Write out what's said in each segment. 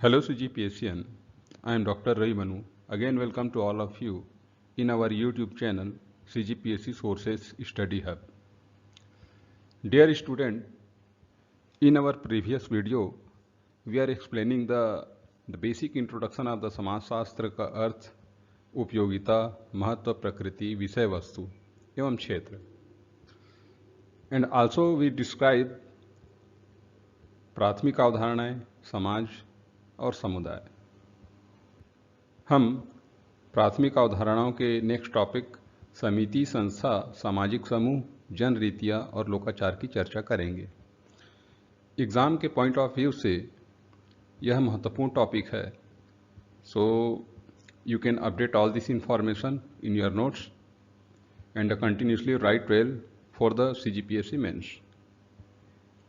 Hello CGPSCN, I am Dr. Ravi Manu. Again welcome to all of you in our YouTube channel CGPSC Sources Study Hub. Dear student, in our previous video we are explaining the basic introduction of the समाज शास्त्र का अर्थ, उपयोगिता, महत्व, प्रकृति, विषय वस्तु एवं क्षेत्र. And also we describe प्राथमिक अवधारणाएं, समाज और समुदाय. हम प्राथमिक अवधारणाओं के नेक्स्ट टॉपिक समिति, संस्था, सामाजिक समूह, जन रीतियाँ और लोकाचार की चर्चा करेंगे. एग्ज़ाम के पॉइंट ऑफ व्यू से यह महत्वपूर्ण टॉपिक है. So you can update all this information in your notes and continuously write well for the CGPSC mains.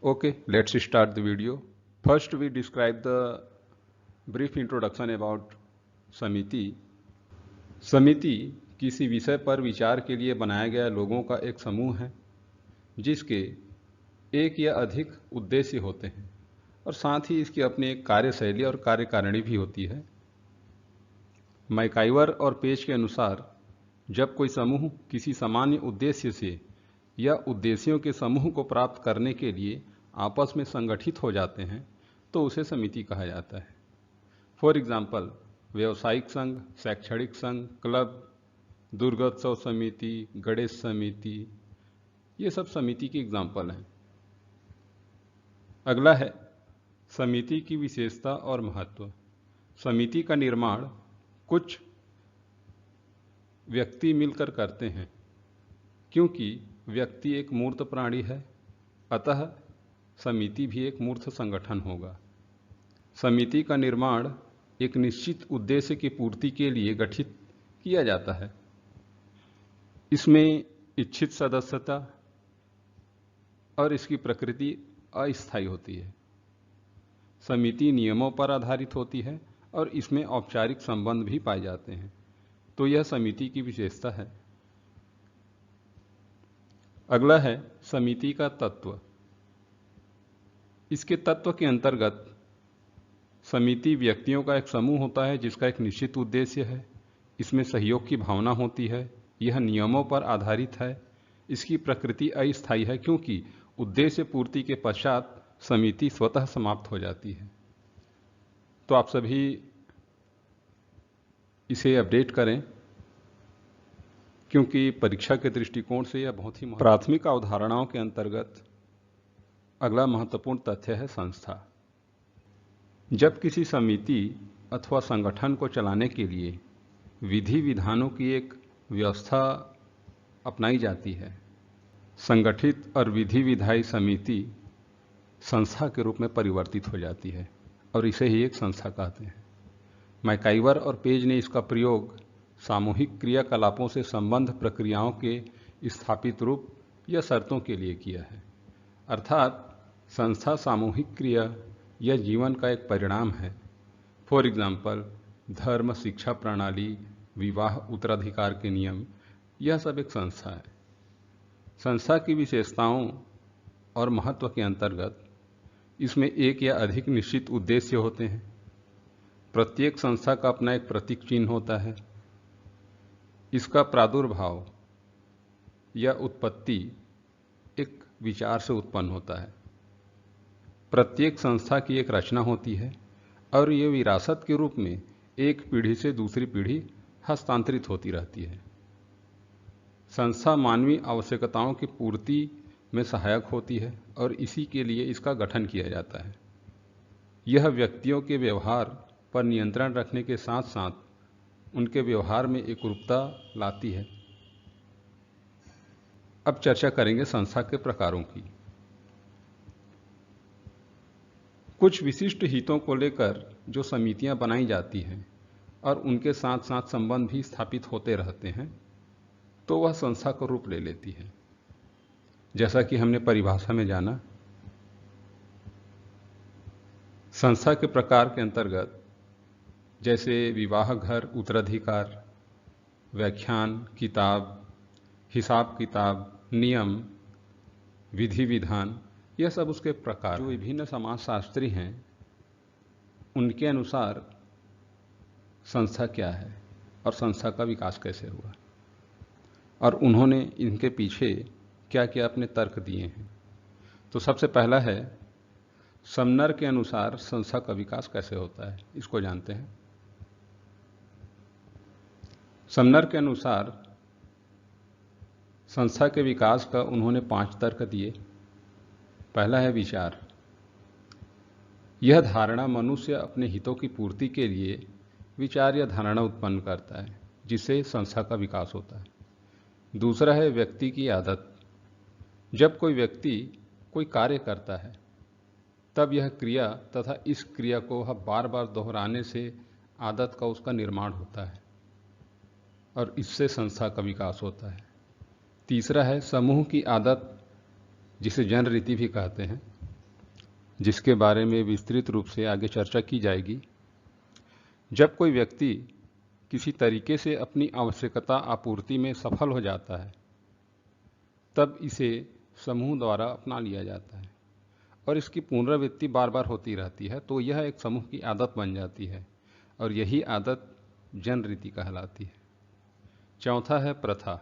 Okay, let's start the video. First we describe the brief introduction about समिति. समिति किसी विषय पर विचार के लिए बनाया गया लोगों का एक समूह है जिसके एक या अधिक उद्देश्य होते हैं और साथ ही इसकी अपनी एक कार्यशैली और कार्यकारिणी भी होती है. मैकाइवर और पेज के अनुसार जब कोई समूह किसी सामान्य उद्देश्य से या उद्देश्यों के समूह को प्राप्त करने के लिए आपस में संगठित हो जाते हैं तो उसे समिति कहा जाता है. फॉर एग्जाम्पल, व्यावसायिक संघ, शैक्षणिक संघ, क्लब, दुर्गोत्सव समिति, गणेश समिति, ये सब समिति की एग्जाम्पल हैं. अगला है समिति की विशेषता और महत्व. समिति का निर्माण कुछ व्यक्ति मिलकर करते हैं. क्योंकि व्यक्ति एक मूर्त प्राणी है, अतः समिति भी एक मूर्त संगठन होगा. समिति का निर्माण एक निश्चित उद्देश्य की पूर्ति के लिए गठित किया जाता है. इसमें इच्छित सदस्यता और इसकी प्रकृति अस्थायी होती है. समिति नियमों पर आधारित होती है और इसमें औपचारिक संबंध भी पाए जाते हैं. तो यह समिति की विशेषता है. अगला है समिति का तत्व. इसके तत्व के अंतर्गत समिति व्यक्तियों का एक समूह होता है जिसका एक निश्चित उद्देश्य है. इसमें सहयोग की भावना होती है. यह नियमों पर आधारित है. इसकी प्रकृति अस्थायी है क्योंकि उद्देश्य पूर्ति के पश्चात समिति स्वतः समाप्त हो जाती है. तो आप सभी इसे अपडेट करें क्योंकि परीक्षा के दृष्टिकोण से यह बहुत ही प्राथमिक अवधारणाओं के अंतर्गत अगला महत्वपूर्ण तथ्य है संस्था. जब किसी समिति अथवा संगठन को चलाने के लिए विधि विधानों की एक व्यवस्था अपनाई जाती है, संगठित और विधि विधायी समिति संस्था के रूप में परिवर्तित हो जाती है और इसे ही एक संस्था कहते हैं. मैकाइवर और पेज ने इसका प्रयोग सामूहिक क्रियाकलापों से संबंध प्रक्रियाओं के स्थापित रूप या शर्तों के लिए किया है. अर्थात संस्था सामूहिक क्रिया या जीवन का एक परिणाम है. फॉर एग्जाम्पल, धर्म, शिक्षा प्रणाली, विवाह, उत्तराधिकार के नियम, यह सब एक संस्था है. संस्था की विशेषताओं और महत्व के अंतर्गत इसमें एक या अधिक निश्चित उद्देश्य होते हैं. प्रत्येक संस्था का अपना एक प्रतीक चिन्ह होता है. इसका प्रादुर्भाव या उत्पत्ति एक विचार से उत्पन्न होता है. प्रत्येक संस्था की एक रचना होती है और ये विरासत के रूप में एक पीढ़ी से दूसरी पीढ़ी हस्तांतरित होती रहती है. संस्था मानवीय आवश्यकताओं की पूर्ति में सहायक होती है और इसी के लिए इसका गठन किया जाता है. यह व्यक्तियों के व्यवहार पर नियंत्रण रखने के साथ साथ उनके व्यवहार में एकरूपता लाती है. अब चर्चा करेंगे संस्था के प्रकारों की. कुछ विशिष्ट हितों को लेकर जो समितियां बनाई जाती हैं और उनके साथ साथ संबंध भी स्थापित होते रहते हैं तो वह संस्था का रूप ले लेती है. जैसा कि हमने परिभाषा में जाना, संस्था के प्रकार के अंतर्गत जैसे विवाह घर, उत्तराधिकार, व्याख्यान, किताब, हिसाब किताब, नियम, विधि विधान, यह सब उसके प्रकार. जो विभिन्न समाजशास्त्री हैं उनके अनुसार संस्था क्या है और संस्था का विकास कैसे हुआ, और उन्होंने इनके पीछे क्या क्या अपने तर्क दिए हैं। तो सबसे पहला है, समनर के अनुसार संस्था का विकास कैसे होता है, इसको जानते हैं। समनर के अनुसार संस्था के विकास का उन्होंने 5 तर्क दिए। पहला है विचार। यह धारणा मनुष्य अपने हितों की पूर्ति के लिए विचार या धारणा उत्पन्न करता है, जिससे संस्था का विकास होता है। दूसरा है व्यक्ति की आदत। जब कोई व्यक्ति कोई कार्य करता है तब यह क्रिया तथा इस क्रिया को बार बार दोहराने से आदत का उसका निर्माण होता है और इससे संस्था का विकास होता है। तीसरा है समूह की आदत, जिसे जन रीति भी कहते हैं, जिसके बारे में विस्तृत रूप से आगे चर्चा की जाएगी। जब कोई व्यक्ति किसी तरीके से अपनी आवश्यकता आपूर्ति में सफल हो जाता है तब इसे समूह द्वारा अपना लिया जाता है और इसकी पुनरावृत्ति बार बार होती रहती है, तो यह एक समूह की आदत बन जाती है और यही आदत जन रीति कहलाती है। चौथा है प्रथा।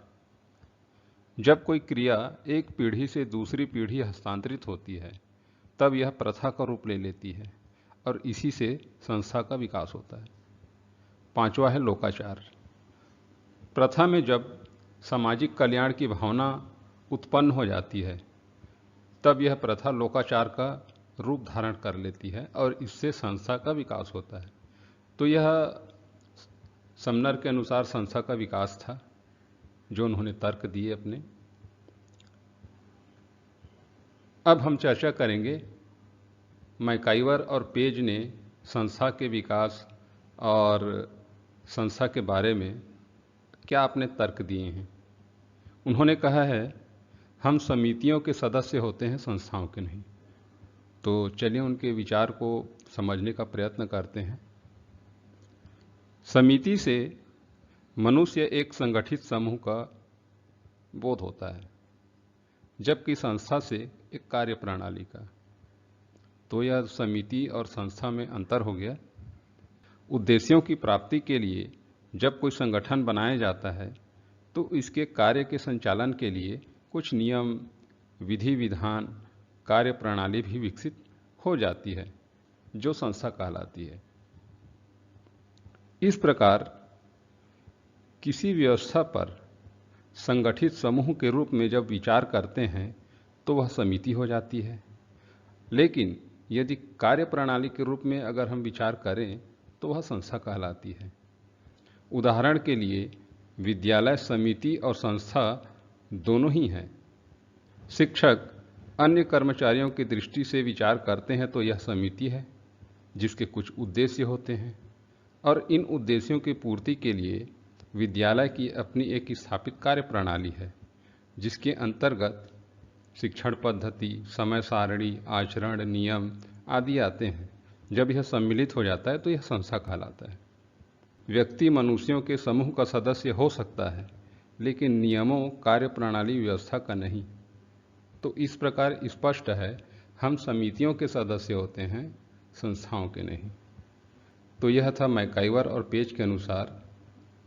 जब कोई क्रिया एक पीढ़ी से दूसरी पीढ़ी हस्तांतरित होती है तब यह प्रथा का रूप ले लेती है और इसी से संस्था का विकास होता है। पांचवा है लोकाचार। प्रथा में जब सामाजिक कल्याण की भावना उत्पन्न हो जाती है तब यह प्रथा लोकाचार का रूप धारण कर लेती है और इससे संस्था का विकास होता है। तो यह समनर के अनुसार संस्था का विकास था, जो उन्होंने तर्क दिए अपने। अब हम चर्चा करेंगे मैकाइवर और पेज ने संस्था के विकास और संस्था के बारे में क्या अपने तर्क दिए हैं। उन्होंने कहा है, हम समितियों के सदस्य होते हैं, संस्थाओं के नहीं। तो चलिए उनके विचार को समझने का प्रयत्न करते हैं। समिति से मनुष्य एक संगठित समूह का बोध होता है, जबकि संस्था से एक कार्य प्रणाली का। तो यह समिति और संस्था में अंतर हो गया। उद्देश्यों की प्राप्ति के लिए जब कोई संगठन बनाया जाता है तो इसके कार्य के संचालन के लिए कुछ नियम, विधि विधान, कार्य प्रणाली भी विकसित हो जाती है, जो संस्था कहलाती है। इस प्रकार किसी व्यवस्था पर संगठित समूह के रूप में जब विचार करते हैं तो वह समिति हो जाती है। लेकिन यदि कार्य प्रणाली के रूप में अगर हम विचार करें तो वह संस्था कहलाती है। उदाहरण के लिए विद्यालय समिति और संस्था दोनों ही हैं। शिक्षक अन्य कर्मचारियों की दृष्टि से विचार करते हैं तो यह समिति है, जिसके कुछ उद्देश्य होते हैं और इन उद्देश्यों की पूर्ति के लिए विद्यालय की अपनी एक स्थापित कार्य प्रणाली है, जिसके अंतर्गत शिक्षण पद्धति, समय सारणी, आचरण, नियम आदि आते हैं। जब यह सम्मिलित हो जाता है तो यह संस्था कहलाता है। व्यक्ति मनुष्यों के समूह का सदस्य हो सकता है, लेकिन नियमों, कार्य प्रणाली, व्यवस्था का नहीं। तो इस प्रकार स्पष्ट है, हम समितियों के सदस्य होते हैं, संस्थाओं के नहीं। तो यह था मैकाइवर और पेज के अनुसार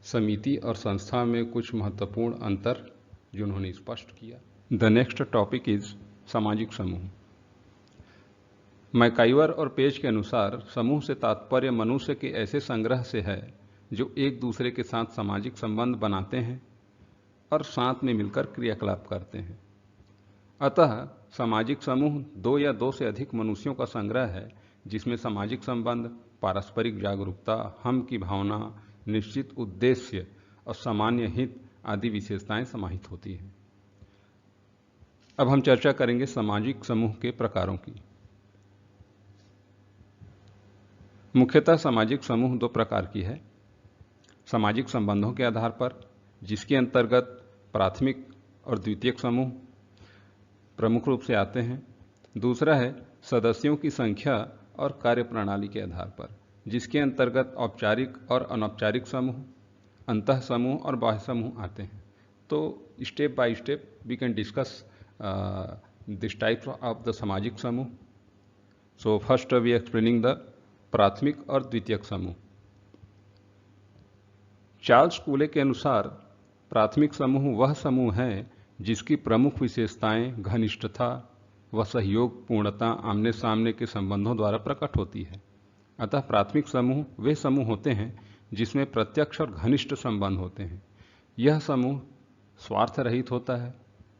समिति और संस्था में कुछ महत्वपूर्ण अंतर जो उन्होंने स्पष्ट किया। द नेक्स्ट टॉपिक इज सामाजिक समूह। मैकाइवर और पेज के अनुसार समूह से तात्पर्य मनुष्य के ऐसे संग्रह से है जो एक दूसरे के साथ सामाजिक संबंध बनाते हैं और साथ में मिलकर क्रियाकलाप करते हैं। अतः सामाजिक समूह 2 या 2 से अधिक मनुष्यों का संग्रह है, जिसमें सामाजिक संबंध, पारस्परिक जागरूकता, हम की भावना, निश्चित उद्देश्य और सामान्य हित आदि विशेषताएं समाहित होती हैं। अब हम चर्चा करेंगे सामाजिक समूह के प्रकारों की। मुख्यतः सामाजिक समूह 2 प्रकार की है। सामाजिक संबंधों के आधार पर, जिसके अंतर्गत प्राथमिक और द्वितीयक समूह प्रमुख रूप से आते हैं। दूसरा है सदस्यों की संख्या और कार्य प्रणाली के आधार पर, जिसके अंतर्गत औपचारिक और अनौपचारिक समूह, अंतः समूह और बाह्य समूह आते हैं। तो step by step we can discuss this type of the सामाजिक समूह. So first we are explaining the प्राथमिक और द्वितीयक समूह। चार्ल्स कूले के अनुसार प्राथमिक समूह वह समूह है जिसकी प्रमुख विशेषताएं घनिष्ठता व सहयोग पूर्णता आमने सामने के संबंधों द्वारा प्रकट होती है। अतः प्राथमिक समूह वे समूह होते हैं जिसमें प्रत्यक्ष और घनिष्ठ संबंध होते हैं। यह समूह स्वार्थ रहित होता है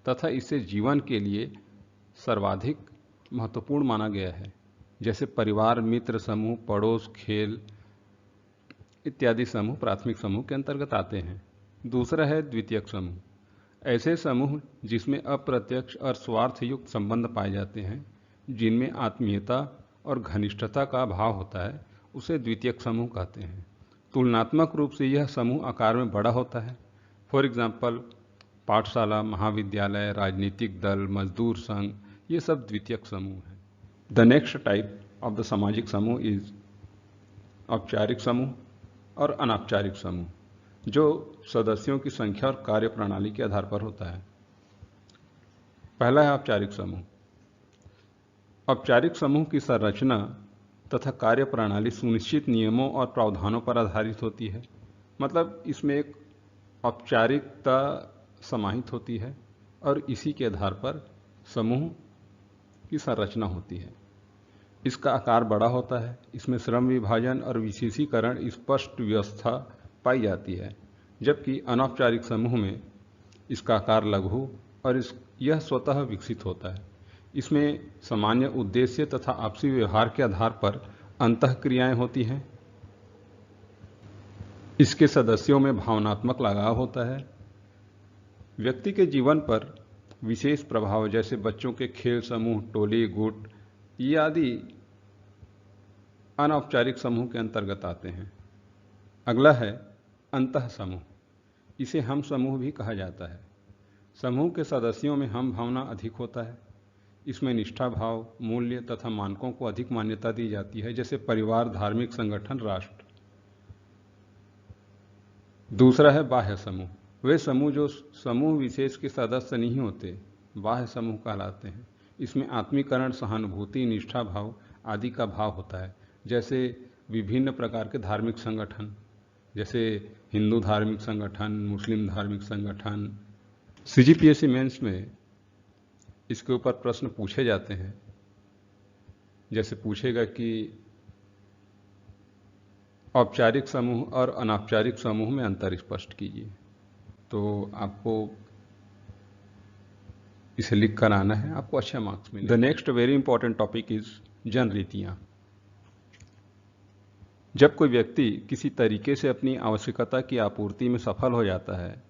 तथा इसे जीवन के लिए सर्वाधिक महत्वपूर्ण माना गया है। जैसे परिवार, मित्र समूह, पड़ोस, खेल इत्यादि समूह प्राथमिक समूह के अंतर्गत आते हैं। दूसरा है द्वितीयक समूह। ऐसे समूह जिसमें अप्रत्यक्ष और स्वार्थयुक्त संबंध पाए जाते हैं, जिनमें आत्मीयता और घनिष्ठता का भाव होता है, उसे द्वितीयक समूह कहते हैं। तुलनात्मक रूप से यह समूह आकार में बड़ा होता है। फॉर एग्जाम्पल पाठशाला, महाविद्यालय, राजनीतिक दल, मजदूर संघ, ये सब द्वितीयक समूह हैं। The next type of the सामाजिक समूह इज औपचारिक समूह और अनौपचारिक समूह, जो सदस्यों की संख्या और कार्य प्रणाली के आधार पर होता है। पहला है औपचारिक समूह। औपचारिक समूह की संरचना तथा कार्य प्रणाली सुनिश्चित नियमों और प्रावधानों पर आधारित होती है। मतलब इसमें एक औपचारिकता समाहित होती है और इसी के आधार पर समूह की संरचना होती है। इसका आकार बड़ा होता है, इसमें श्रम विभाजन और विशेषीकरण स्पष्ट व्यवस्था पाई जाती है, जबकि अनौपचारिक समूह में इसका आकार लघु और यह स्वतः विकसित होता है। इसमें सामान्य उद्देश्य तथा आपसी व्यवहार के आधार पर अंतःक्रियाएं होती हैं। इसके सदस्यों में भावनात्मक लगाव होता है। व्यक्ति के जीवन पर विशेष प्रभाव जैसे बच्चों के खेल समूह, टोली, गुट ये आदि अनौपचारिक समूह के अंतर्गत आते हैं। अगला है अंतः समूह। इसे हम समूह भी कहा जाता है। समूह के सदस्यों में हम भावना अधिक होता है। इसमें निष्ठा भाव, मूल्य तथा मानकों को अधिक मान्यता दी जाती है, जैसे परिवार, धार्मिक संगठन, राष्ट्र। दूसरा है बाह्य समूह। वे समूह जो समूह विशेष के सदस्य नहीं होते, बाह्य समूह कहलाते हैं। इसमें आत्मीकरण, सहानुभूति, निष्ठा भाव आदि का भाव होता है। जैसे विभिन्न प्रकार के धार्मिक संगठन, जैसे हिंदू धार्मिक संगठन, मुस्लिम धार्मिक संगठन। सीजीपीएससी मेंस में इसके ऊपर प्रश्न पूछे जाते हैं। जैसे पूछेगा कि औपचारिक समूह और अनौपचारिक समूह में अंतर स्पष्ट कीजिए, तो आपको इसे लिख कर आना है, आपको अच्छा मार्क्स मिलेगा। The next very important topic is जनरीतियाँ। जब कोई व्यक्ति किसी तरीके से अपनी आवश्यकता की आपूर्ति में सफल हो जाता है,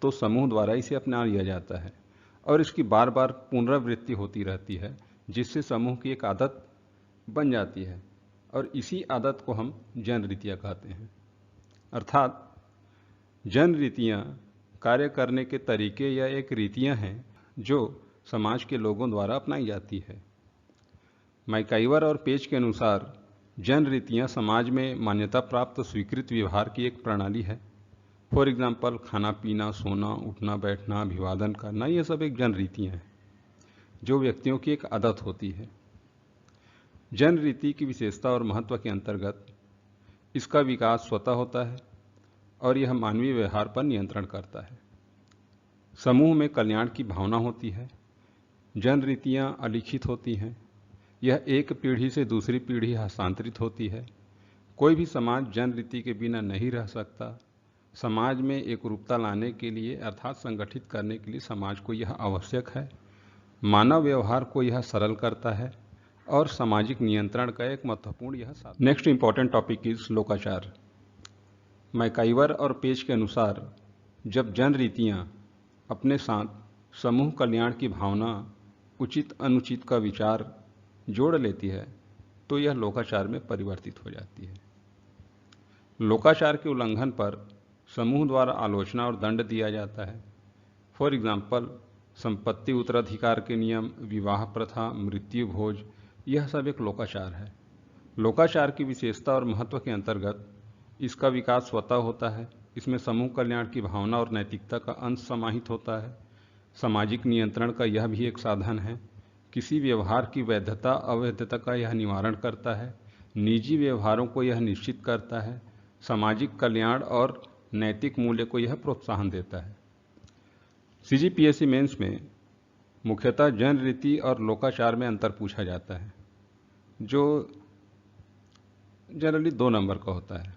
तो समूह द्वारा इसे अपना लिया जाता है और इसकी बार बार पुनरावृत्ति होती रहती है, जिससे समूह की एक आदत बन जाती है और इसी आदत को हम जनरीतियाँ कहते हैं। अर्थात जनरीतियाँ कार्य करने के तरीके या एक रीतियाँ हैं जो समाज के लोगों द्वारा अपनाई जाती है। मैकाइवर और पेज के अनुसार जनरीतियाँ समाज में मान्यता प्राप्त स्वीकृत व्यवहार की एक प्रणाली है। फॉर एग्जाम्पल खाना पीना, सोना, उठना बैठना, अभिवादन करना, ये सब एक जनरीतियाँ हैं जो व्यक्तियों की एक आदत होती है। जनरीति की विशेषता और महत्व के अंतर्गत इसका विकास स्वतः होता है और यह मानवीय व्यवहार पर नियंत्रण करता है। समूह में कल्याण की भावना होती है। जनरीतियाँ अलिखित होती हैं। यह एक पीढ़ी से दूसरी पीढ़ी हस्तांतरित होती है। कोई भी समाज जनरीति के बिना नहीं रह सकता। समाज में एकरूपता लाने के लिए अर्थात संगठित करने के लिए समाज को यह आवश्यक है। मानव व्यवहार को यह सरल करता है और सामाजिक नियंत्रण का एक महत्वपूर्ण यह साधन। नेक्स्ट इंपॉर्टेंट टॉपिक इज लोकाचार। मैकाइवर और पेज के अनुसार जब जनरीतियाँ अपने साथ समूह कल्याण की भावना, उचित अनुचित का विचार जोड़ लेती है, तो यह लोकाचार में परिवर्तित हो जाती है। लोकाचार के उल्लंघन पर समूह द्वारा आलोचना और दंड दिया जाता है। फॉर एग्जाम्पल संपत्ति उत्तराधिकार के नियम, विवाह प्रथा, मृत्यु भोज, यह सब एक लोकाचार है। लोकाचार की विशेषता और महत्व के अंतर्गत इसका विकास स्वतः होता है। इसमें समूह कल्याण की भावना और नैतिकता का अंश समाहित होता है। सामाजिक नियंत्रण का यह भी एक साधन है। किसी व्यवहार की वैधता अवैधता का यह निवारण करता है। निजी व्यवहारों को यह निश्चित करता है, सामाजिक कल्याण और नैतिक मूल्य को यह प्रोत्साहन देता है। सीजीपीएससी मेंस में मुख्यतः जन रीति और लोकाचार में अंतर पूछा जाता है, जो जनरली 2 नंबर का होता है।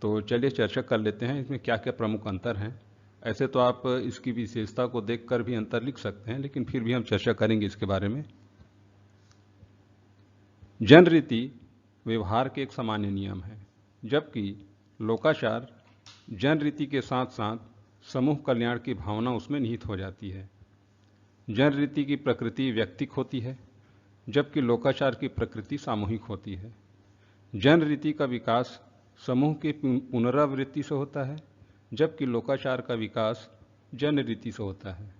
तो चलिए चर्चा कर लेते हैं इसमें क्या क्या प्रमुख अंतर हैं। ऐसे तो आप इसकी विशेषता को देखकर भी अंतर लिख सकते हैं, लेकिन फिर भी हम चर्चा करेंगे इसके बारे में। जन रीति व्यवहार के एक सामान्य नियम है, जबकि लोकाचार जन रीति के साथ साथ समूह कल्याण की भावना उसमें निहित हो जाती है। जन रीति की प्रकृति व्यक्तिक होती है, जबकि लोकाचार की प्रकृति सामूहिक होती है। जन रीति का विकास समूह की पुनरावृत्ति से होता है, जबकि लोकाचार का विकास जन रीति से होता है।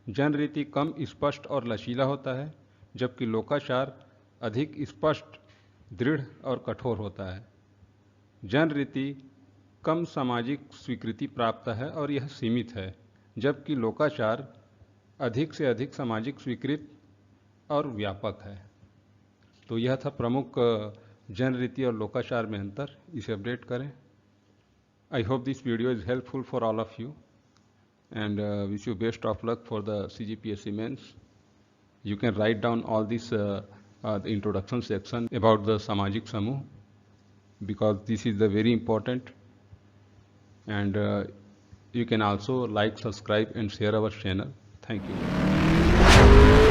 जन रीति कम स्पष्ट और लचीला होता है, जबकि लोकाचार अधिक स्पष्ट, दृढ़ और कठोर होता है। जन रीति कम सामाजिक स्वीकृति प्राप्त है और यह सीमित है, जबकि लोकाचार अधिक से अधिक सामाजिक स्वीकृत और व्यापक है। तो यह था प्रमुख जन रीति और लोकाचार में अंतर। इसे अपडेट करें। I hope this video is helpful for all of you and wish you best of luck for the CGPSC mains. You can write down all this the introduction section about the Samajik Samuh, because this is the very important, and you can also like, subscribe and share our channel. Thank you.